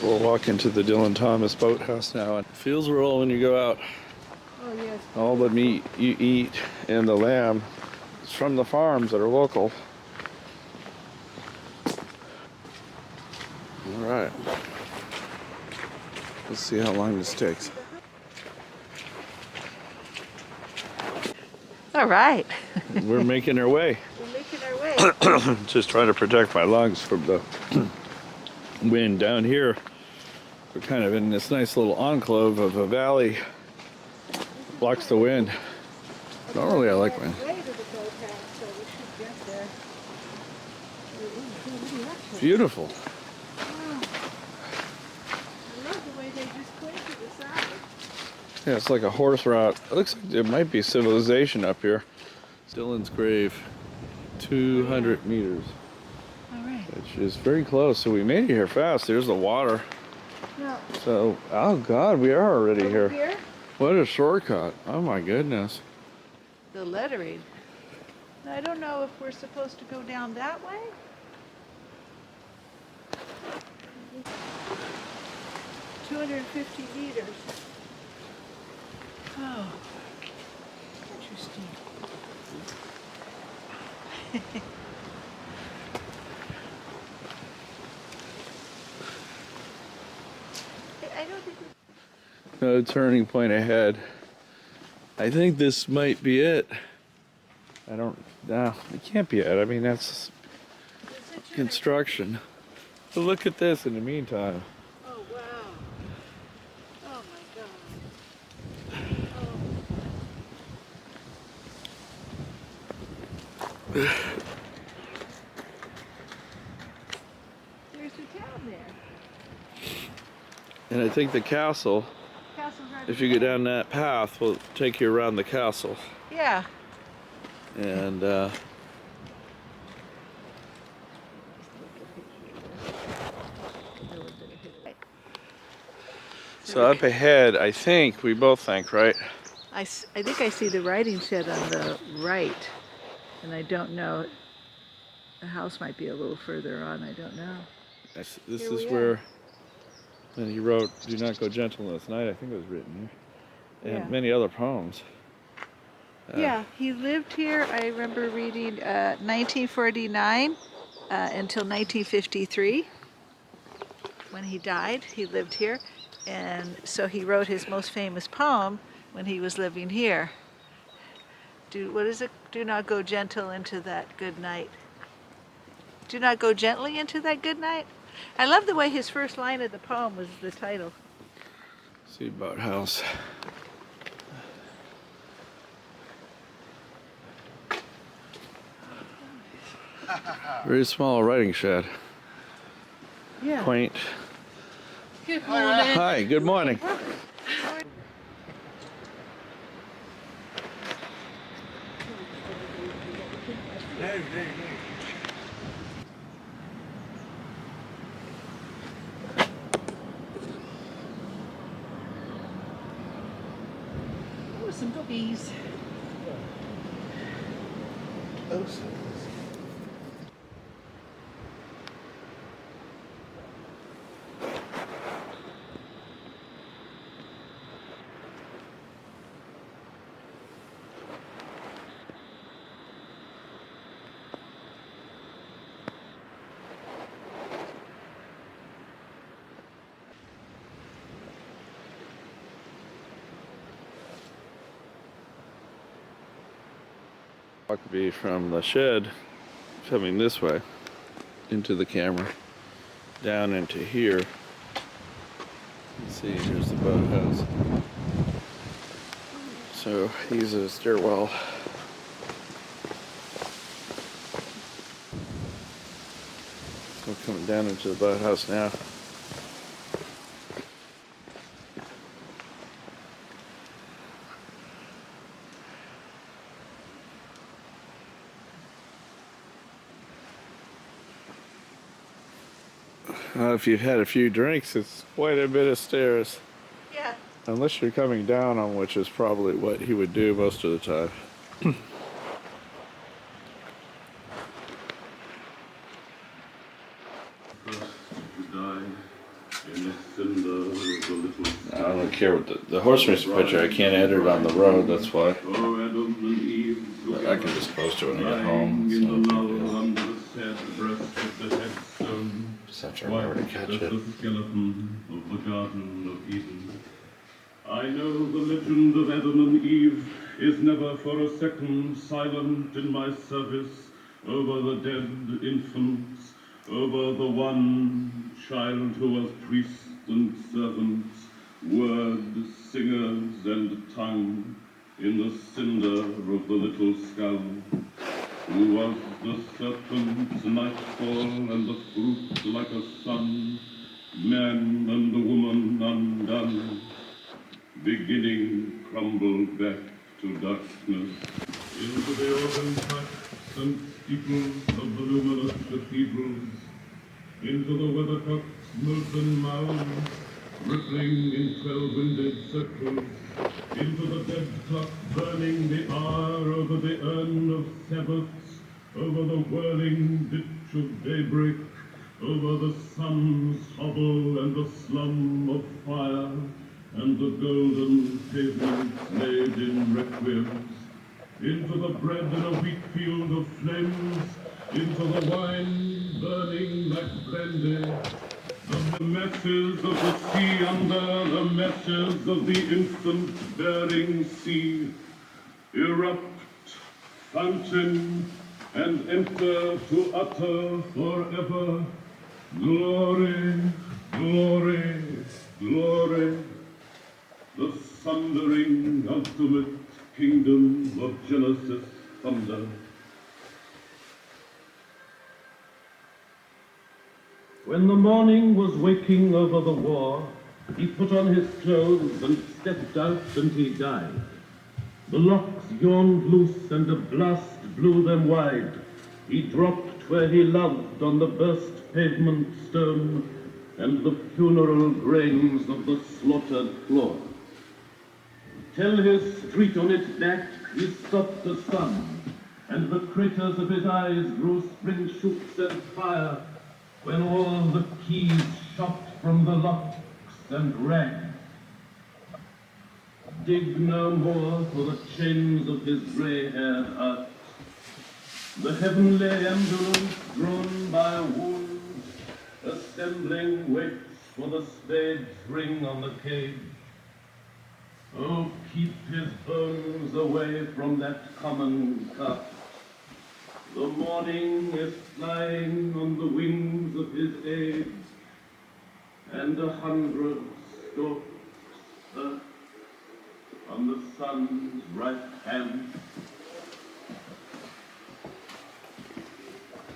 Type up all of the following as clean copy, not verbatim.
We'll walk into the Dylan Thomas boathouse now, and fields roll when you go out. Oh, yes. All the meat you eat and the lamb is from the farms that are local. All right. Let's see how long this takes. All right. We're making our way. We're making our way. Just trying to protect my lungs from the wind down here. We're kind of in this nice little enclave of a valley. Blocks the wind. Normally I like wind. Beautiful. I love the way they just cling to the side. Yeah, it's like a horse route. It looks like there might be civilization up here. Dylan's grave, 200 meters. All right. Which is very close. So we made it here fast. There's the water. No. So, oh God, we are already Over here. here? What a shortcut. Oh my goodness. The lettering. I don't know if we're supposed to go down that way. 250 meters. Oh, interesting. I don't think No turning point ahead. I think this might be it. No, it can't be it. I mean, that's construction. But look at this in the meantime. Oh, wow. Oh, my God. Oh. There's the town there. And I think the castle, Castle's right if you go down that path, will take you around the castle. Yeah. And so up ahead, I think, we both think, right? I think I see the writing shed on the right, and I don't know. The house might be a little further on. I don't know. This Here is we where, when he wrote "Do Not Go Gentle This Night," I think it was written here, and Yeah. many other poems. Yeah, he lived here. I remember reading 1949 until 1953. When he died, he lived here, and so he wrote his most famous poem when he was living here. What is it? Do not go gentle into that good night. Do not go gently into that good night. I love the way his first line of the poem was the title. See boathouse. Very small writing shed. Yeah. Quaint. Good morning. Hi, good morning. Oh, some cookies. Walk would be from the shed coming this way into the camera, down into here. Let's see, here's the boathouse. So he's a stairwell. We're coming down into the boathouse now. If you've had a few drinks, it's quite a bit of stairs. Yeah. Unless you're coming down on, which is probably what he would do most of the time. Who's dying. care what the horse race picture. I can't edit it on the road. That's why. But I can just post it when I get home. It's no big deal. Just have to remember to catch it. I know the legend of Adam and Eve is never for a second silent in my service over the dead infants, over the one child who was priest and servants, word, singers, and tongue in the cinder of the little skull, who was the serpent's nightfall and the fruit like a sun, man and the woman undone, beginning crumbled back to darkness, into the organ pipes and steeples of the luminous cathedrals, into the weathercock's molten mounds, rippling in 12-winded circles, into the dead clock burning the hour over the urn of Sabbaths, over the whirling ditch of daybreak, over the sun's hovel and the slum of fire, and the golden pavements laid in requiems, into the bread in a wheat field of flames, into the wine burning like brandy, the meshes of the sea under, the meshes of the infant-bearing sea, erupt, fountain, and enter to utter forever glory, glory, glory, the thundering ultimate kingdom of Genesis thunder. When the morning was waking over the war, he put on his clothes and stepped out, and he died. The locks yawned loose and a blast blew them wide. He dropped where he loved on the burst pavement stone and the funeral grains of the slaughtered floor. Till his street on its back he stopped the sun, and the craters of his eyes grew spring shoots and fire, when all the keys shot from the locks and rang. Dig no more for the chains of his grey-haired heart. The heavenly ambulance drawn by wounds, assembling waits for the spade's ring on the cage. Oh, keep his bones away from that common cup. The morning is flying on the wings of his age, and 100 stalks earth on the sun's right hand.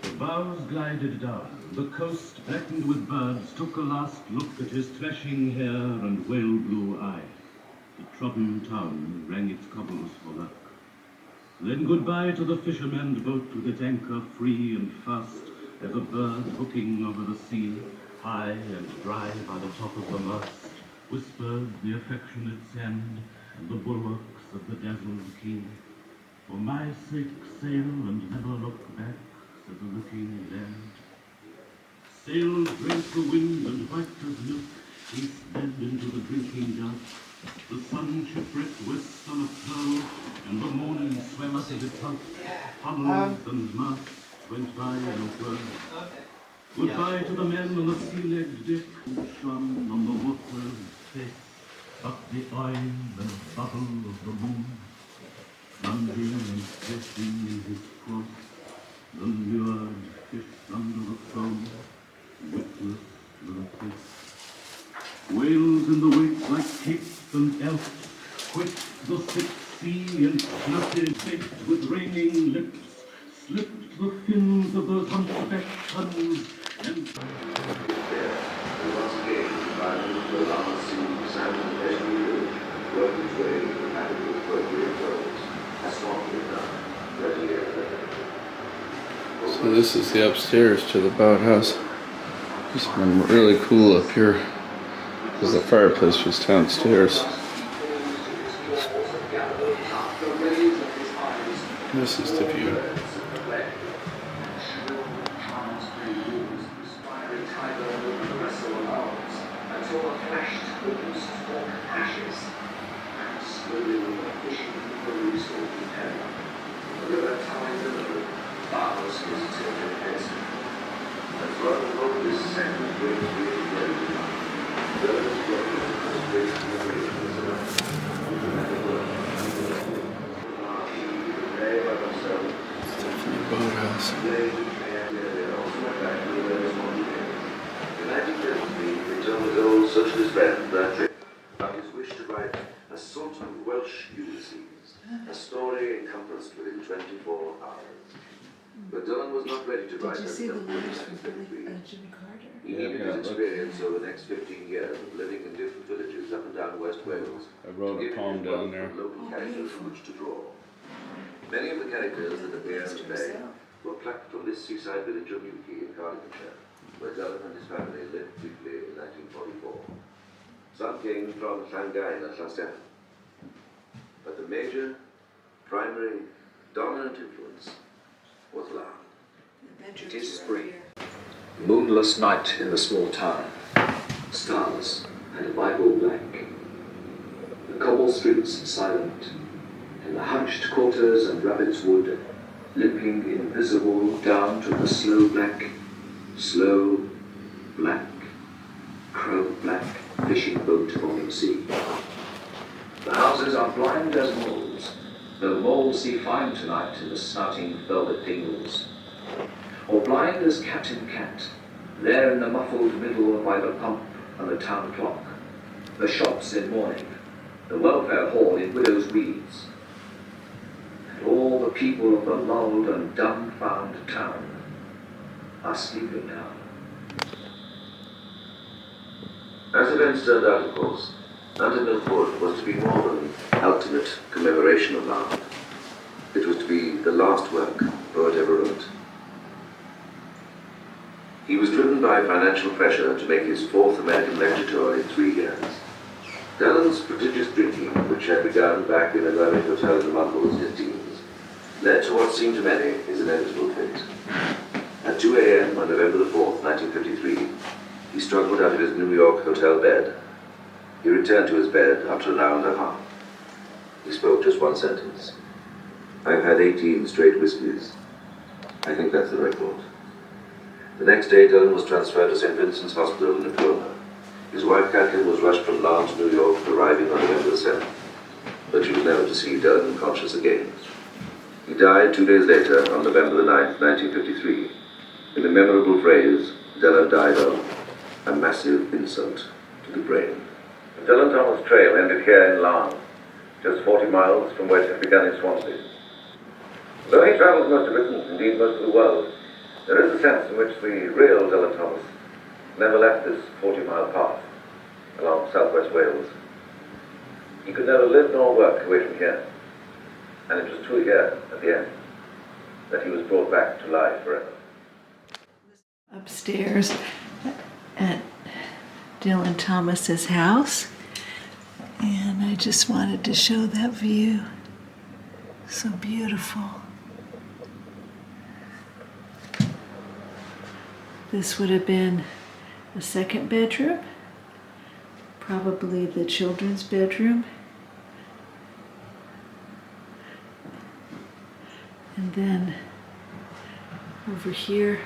The bows glided down. The coast, blackened with birds, took a last look at his thrashing hair and whale-blue eye. The trodden town rang its cobbles for luck. Then goodbye to the fisherman's boat with its anchor free and fast as a bird hooking over the sea, high and dry by the top of the mast, whispered the affectionate sand and the bulwarks of the dazzled quay. For my sake sail and never look back, said the looking land. Sails drank the wind and white as milk, he sped into the drinking dust. The sun shipwrecked west on a pearl, and the morning swam up at its height. Hummels and masts went by in a whirl. Goodbye to the men on the sea-legged deck who shone on the water's face, up the oil and bubble of the moon. Plunging and threshing in his cross, the lured fish under the foam, witless with a kiss. Whales in the wake like capes and elks, quaked the thick sea and flooded baked with raining lips, slipped the fins of those hunchbacked tons, and So this is the upstairs to the boathouse. It's been really cool up here because the fireplace was downstairs. This is the view. Until the flashed hoops or passion Definitely a boathouse. His old socialist friend, Berkeley, about his wish to write a sort of Welsh Ulysses, a story encompassed within 24 hours. But Dylan was not ready to write Did you until see the letters from 1933. Jimmy Carter? He Yeah, needed yeah, his look. experience over the next 15 years of living in different villages up and down West Wales. I wrote to a give poem him down both there. local characters from which to draw. Many of the characters that appear in the play were plucked from this seaside village of Newquay in Cardiganshire, where Dylan and his family lived briefly in 1944. Some came from Llangain and Llanstefan. But the major, primary, dominant influence was Laugharne. It is spring. Moonless night in the small town. Stars and a Bible blank. The cobble streets silent. And the hunched quarters and rabbit's wood, limping invisible down to the slow black, crow black fishing boat forming sea. The houses are blind as moles, though moles see fine tonight in the snouting velvet dingles. Or blind as cat in cat, there in the muffled middle by the pump and the town clock, the shops in mourning, the welfare hall in widow's weeds, and all the people of the lulled and dumbfound town are sleeping now. As events turned out, of course, London Milford was to be more than ultimate commemoration of Laugharne. It was to be the last work poet ever wrote. He was driven by financial pressure to make his fourth American lecture tour in 3 years. Dylan's prodigious drinking, which had begun back in a London hotel in Mumbles in his teens, led to what seemed to many his inevitable fate. At 2 a.m. on November the 4th, 1953, he struggled out of his New York hotel bed. He returned to his bed after an hour and a half. He spoke just one sentence. "I've had 18 straight whiskies. I think that's the record." The next day, Dylan was transferred to St. Vincent's Hospital in Laugharne. His wife, Kathleen, was rushed from Laugharne to New York, arriving on November the 7th. But she was never to see Dylan conscious again. He died 2 days later, on November the 9th, 1953, in the memorable phrase Dylan died of a massive insult to the brain. The Dylan Thomas Trail ended here in Laugharne, just 40 miles from where it had begun in Swansea. Though he travelled most of Britain, indeed most of the world, there is a sense in which the real Dylan Thomas never left this 40-mile path along southwest Wales. He could never live nor work away from here, and it was truly here, at the end, that he was brought back to life forever. Upstairs at Dylan Thomas's house, and I just wanted to show that view. So beautiful. This would have been a second bedroom, probably the children's bedroom. And then over here,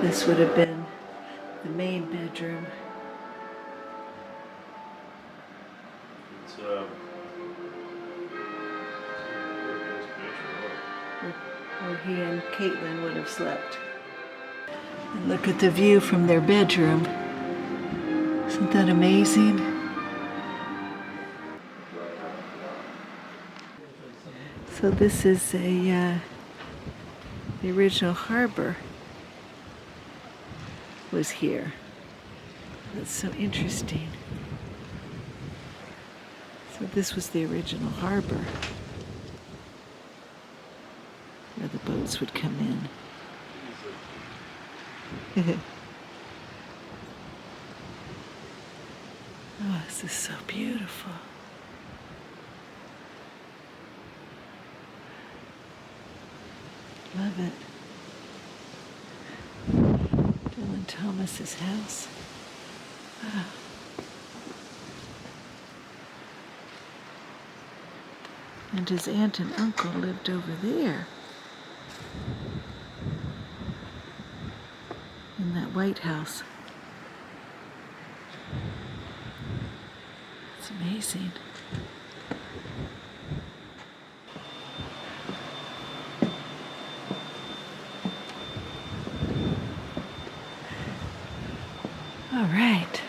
this would have been the main bedroom. It's Where he and Caitlin would have slept. And look at the view from their bedroom. Isn't that amazing? So this is the original harbor was here. That's so interesting. So this was the original harbor where the boats would come in. Oh, this is so beautiful. Love it. Dylan Thomas's house. Wow. And his aunt and uncle lived over there. In that White House. It's amazing. All right.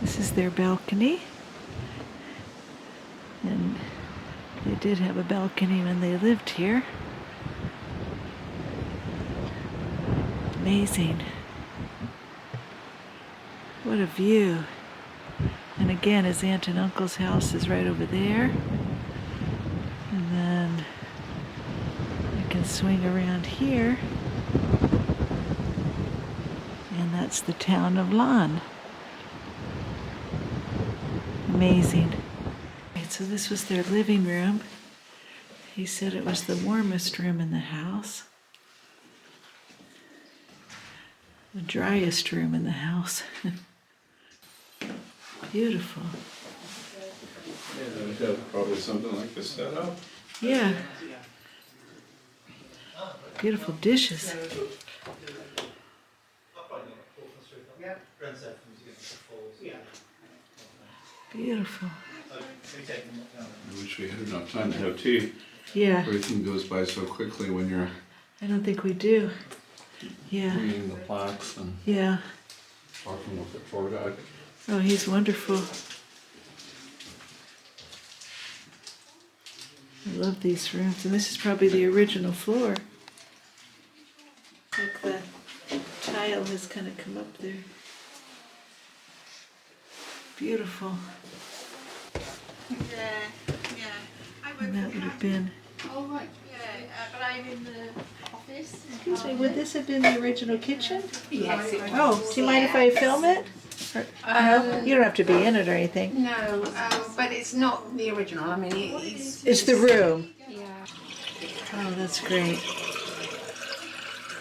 This is their balcony. And they did have a balcony when they lived here. Amazing. What a view. And again, his aunt and uncle's house is right over there. And then I can swing around here. And that's the town of Laugharne. Amazing. Right, so this was their living room. He said it was the warmest room in the house. The driest room in the house. Beautiful. Yeah, they have probably something like this set up. Yeah. Beautiful dishes. Beautiful. I wish we had enough time to have tea. Yeah, Everything goes by so quickly when you're I don't think we do. Yeah, reading the plaques and yeah. talking with the tour guide. Oh, he's wonderful. I love these rooms, and this is probably the original floor. Like the tile has kind of come up there. Beautiful. And that would have been. Oh, right. Yeah, but I'm in the office. Excuse me, would this have been the original kitchen? Yes, it was. Oh, do you mind if I film it? Or, no, you don't have to be in it or anything. No, but it's not the original. I mean, It's the room. Yeah. Oh, that's great.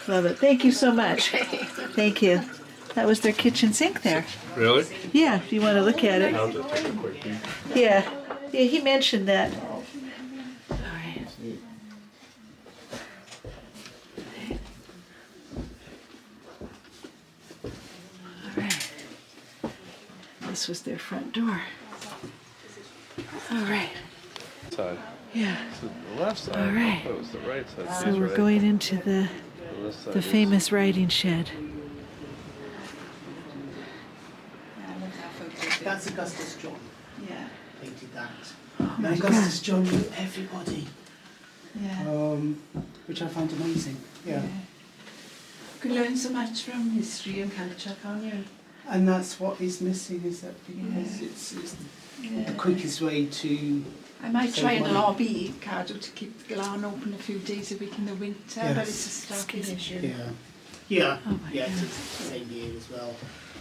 Love it. Thank you so much. Thank you. That was their kitchen sink there. Really? Yeah, if you want to look at it. I'll just take a quick peek. Yeah, yeah, he mentioned that. All right. All right. This was their front door. All right. Side. Yeah. So the left side. All right. I thought it was the right side. So we're going into the left side the is- famous writing shed. That's Augustus John Yeah. painted that. Oh And my Augustus God. John knew everybody, Yeah. which I found amazing. Yeah. You can learn so much from history and culture, can't you? And that's what is missing, is that because it's the quickest way to. I might Save try and money. lobby Cardo to keep Laugharne open a few days a week in the winter, but Yes. it's a staffing issue. Yeah. Yeah. Oh my yeah. God. It's the same year as well.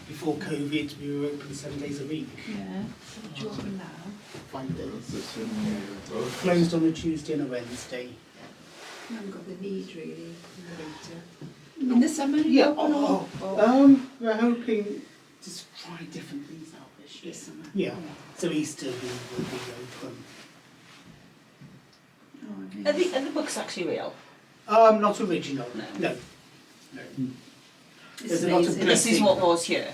Before COVID, we were open 7 days a week, Yeah, so would you open now? 5 days. This in here. Both. Closed on a Tuesday and a Wednesday. You haven't got the need really in the winter. In the summer you Yeah. open or? We're hoping to try different things out this year. This summer. Yeah. So Easter we will be open. Oh, Are the books actually real? Not original. No. It's There's a lot of amazing. This is what was here.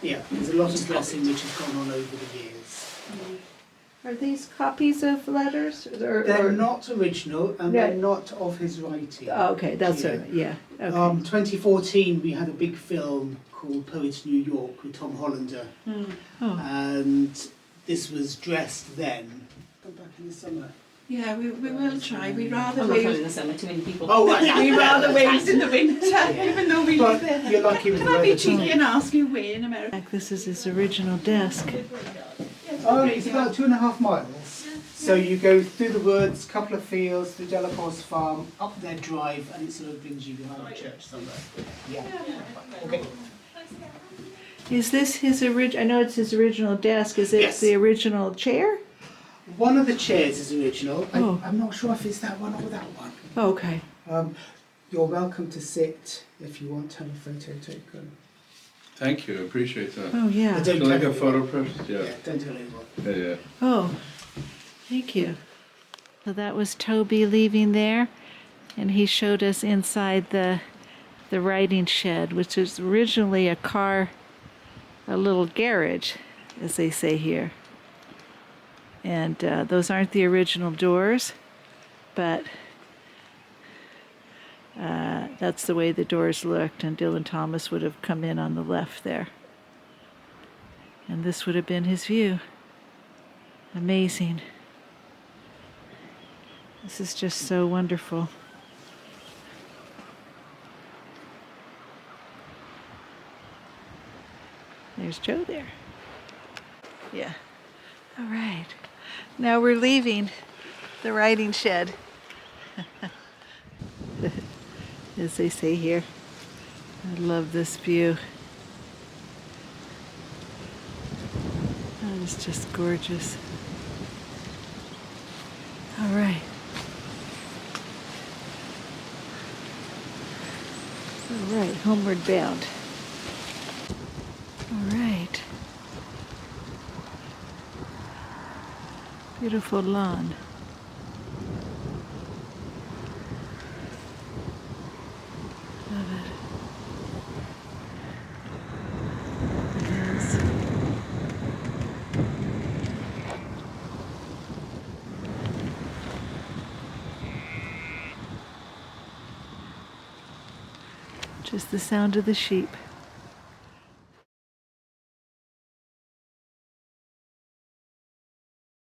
Yeah, there's a lot of dressing which has gone on over the years. Are these copies of letters? They're not original and Yeah. they're not of his writing. Oh, okay, that's Yeah. it. Yeah. Okay. 2014 we had a big film called Poets New York with Tom Hollander, Oh. and this was dressed then. Come back in the summer. Yeah, we will try. We'd rather I'm not coming wait. in the summer, too many people. Oh, right. We'd rather wait in the winter, even though we live But there. you're lucky with Can the I be weather. cheeky and ask you where in America? Like this is his original desk. It's about 2.5 miles. So you go through the woods, couple of fields, through Delacourse Farm, up their drive, and it sort of brings you behind the church somewhere. Yeah. Okay. Is this his original? I know it's his original desk. Is it Yes. the original chair? One of the chairs is original. Oh. I'm not sure if it's that one or that one. Oh, okay. You're welcome to sit if you want to have a photo taken. Thank you, I appreciate that. Oh, yeah. But Do you don't like tell a photo anyone. press? Yeah, don't tell anyone. Yeah. Oh, thank you. So that was Toby leaving there, and he showed us inside the writing shed, which was originally a little garage, as they say here. And those aren't the original doors, but that's the way the doors looked, and Dylan Thomas would have come in on the left there. And this would have been his view. Amazing. This is just so wonderful. There's Joe there. Yeah. All right. Now we're leaving the writing shed. As they say here. I love this view. That is just gorgeous. All right. All right, homeward bound. All right. Beautiful lawn. Love it. Yes. Just the sound of the sheep.